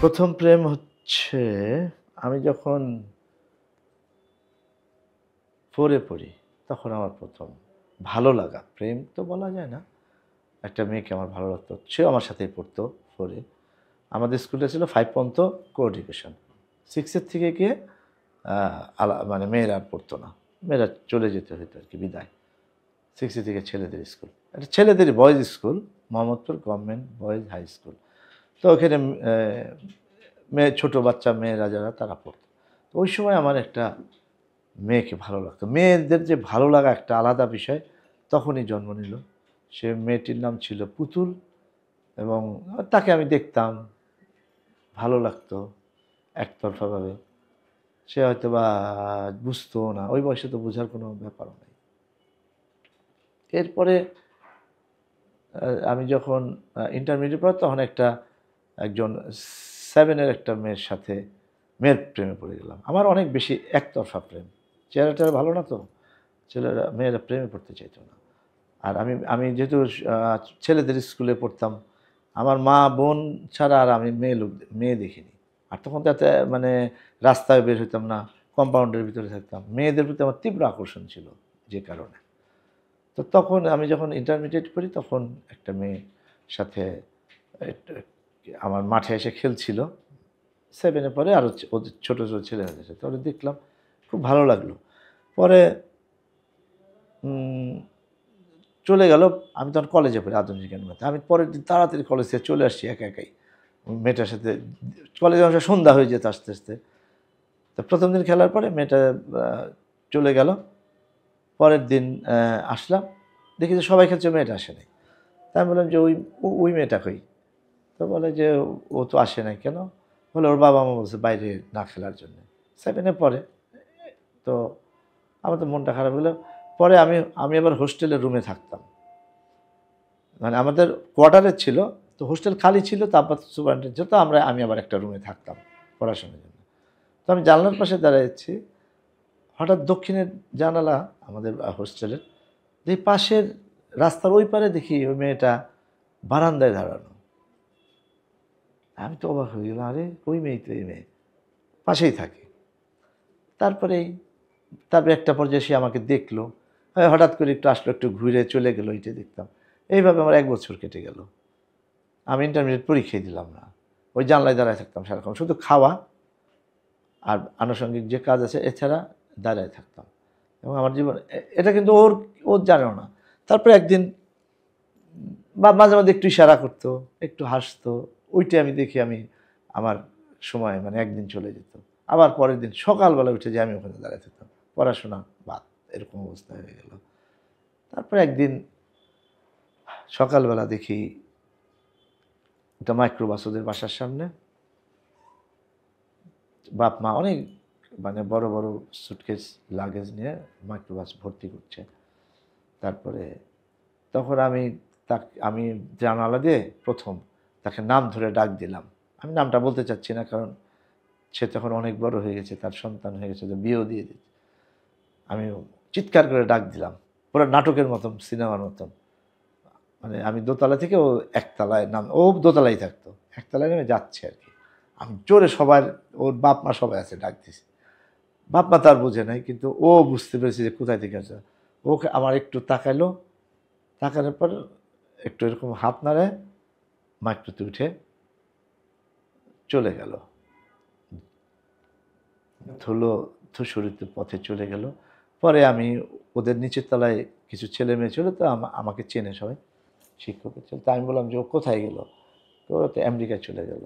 প্রথম প্রেম হচ্ছে আমি যখন 4 এ পড়ি, তখন আমার প্রথম ভালো লাগা, প্রেম তো বলা যায় না। একটা মেয়েকে আমার ভালো লাগতো। সেও আমার সাথেই পড়তো 4 এ। আমাদের স্কুলটা ছিল 5 পর্যন্ত কো-এডুকেশন। 6 এর থেকে গিয়ে মানে মেয়েরা আর পড়তো না। মেয়েরা চলে যেতে হইতো আরকি, বিদায়। 6 এ থেকে ছেলেদের স্কুল। এটা ছেলেদেরই boys school, Mohammadpur government boys high school. তো ওখানে মেয়ে ছোট বাচ্চা মেয়েরা যারা তারা পড়তো। তো ওই সময় আমার একটা মেয়েকে ভালো লাগতো। মেয়েদের যে ভালো লাগা একটা আলাদা বিষয় তখনই জন্ম নিল। সে মেয়েটির নাম ছিল পুতুল এবং তাকে আমি দেখতাম, ভালো লাগতো একতরফাভাবে। সে হয়তোবা বুঝতো না। ওই বয়সে তো বোঝার কোনো ব্যাপারও নাই। এরপরে আমি যখন ইন্টারমিডিয়েট পড়ি তখন একজন 7 এর একটা মেয়ের প্রেমে পড়ে গেলাম। আমার অনেক বেশি একতরফা প্রেম। চেহারাটা ভালো না তো, মেয়েরা প্রেমে পড়তে চাইতো না। আর আমি আমি যেহেতু আ ছেলেদের স্কুলে পড়তাম, আমার মা, বোন ছাড়া আর আমি মেয়ে দেখিনি। আর তখন তো এত মানে রাস্তায় বের হইতাম না, কম্পাউন্ডের ভিতরে থাকতাম। মেয়েদের প্রতি আমার তীব্র আকর্ষণ ছিল যে কারণে। তো তখন আমি যখন ইন্টারমিডিয়েট পড়ি তখন একটা মেয়ের সাথে একটা আমার মাঠে এসে খেলছিল। 7 এ পড়ে, আরও ওদের ছোট, ছোট ছেলেমেয়েদের সাথে। ওরে দেখলাম, খুব ভালো লাগলো। পরে উম চলে গেল। আমি তখন কলেজে পড়ি, আধুনিক জ্ঞান মেলাতে। আমি পরের দিন তাড়াতাড়ি কলেজ থেকে চলে আসছি একা একাই। মেয়েটার সাথে কলেজে আসলে সন্ধ্যা হয়ে যেত আস্তে, আস্তে। তো ১ম দিন খেলার পরে মেয়েটা আ চলে গেল। পরের দিন আসলাম। দেখি যে সবাই খেলছে, মেয়েটা আসে নাই। তা আমি বললাম যে, ওই মেয়েটা কই?" তো বলে যে, "ও তো আসে নাই কেন?" বলে, "ওর বাবা-মা বলছে বাইরে না খেলার জন্য।" 7 এ পড়ে। তো আমার তো মনটা খারাপ হলো। পরে আমি আবার হোস্টেলের রুমে থাকতাম। মানে আমাদের কোয়ার্টারে ছিল, তো হোস্টেল খালি ছিল, তারপর সুপারিনটেন্ডেন্ট ছিল, তো আমি আবার একটা রুমে থাকতাম পড়াশোনার জন্য। তো আমি জানলার পাশে দাঁড়াইছি, হঠাৎ দক্ষিণের জানালা আমাদের হোস্টেলের, যে পাশের রাস্তার ওই পারে দেখি ওই মেয়েটা বারান্দায় দাঁড়ানো। আমি তো অবাক হয়ে গেলাম, আরে ওই মেয়েই তো এই মেয়ে, পাশেই থাকে। তারপরেই তারপরে একটা পর্যায়ে সে আমাকে দেখলো, হঠাৎ করে একটু আসলো, একটু ঘুরে চলে গেল, এইটা দেখতাম। এইভাবে আমার ১ বছর কেটে গেল। আমি ইন্টারমিডিয়েট পরীক্ষাই দিলাম না। ওই জানলায় দাঁড়ায় থাকতাম সারাক্ষণ। শুধু খাওয়া আর আনুষঙ্গিক যে কাজ আছে এছাড়া দাঁড়ায় থাকতাম। এবং আমার জীবন এটা কিন্তু ও জানেও না। তারপরে একদিন মাঝে, মাঝে একটু ইশারা করতো, একটু হাসতো। ওইটাই আমি দেখি আমার সময় মানে একদিন চলে যেত। আবার পরের দিন সকালবেলা উঠে যে আমি ওখানে দাঁড়ায় থাকতাম। পড়াশোনা বাদ, এরকম অবস্থা হয়ে গেল। তারপরে একদিন সকালবেলা দেখি একটা মাইক্রোবাস ওদের বাসার সামনে। বাপ-মা অনেক মানে বড়, বড় সুটকেস লাগেজ নিয়ে মাইক্রোবাস ভর্তি করছে। তারপরে তখন আমি জানালা দিয়ে ১ম তাকে নাম ধরে ডাক দিলাম। আমি নামটা বলতে চাচ্ছি না, কারণ সে তখন অনেক বড় হয়ে গেছে, তার সন্তান হয়ে গেছে, বিয়েও দিয়ে দিয়েছে। আমি চিৎকার করে ডাক দিলাম। পুরা নাটকের মতন, সিনেমার মতন। মানে আমি দোতলা থেকে ও একতলায় ও দোতলায় থাকতো। একতলায় নেমে যাচ্ছে আরকি। আমি জোরে ওর বাপ-মা সবাই আছে, ডাক দিছি। বাপ-মা তো আর বুঝে নাই, কিন্তু ও বুঝতে পেরেছে যে কোথায় থেকে আসছে। ওকে আমার একটু তাকাইলো, তাকানোর পর একটু এরকম হাত নাড়ায় মাইক্রোতে উঠে চলে গেল। ধূসরিত পথে চলে গেল। পরে আমি ওদের নিচের তলায় কিছু ছেলেমেয়ে ছিল, তো আমাকে চেনে সবাই, শিক্ষকের ছেলে। তো আমি বললাম যে, "ও কোথায় গেল?" তো ওরা তো আমেরিকায় চলে গেল।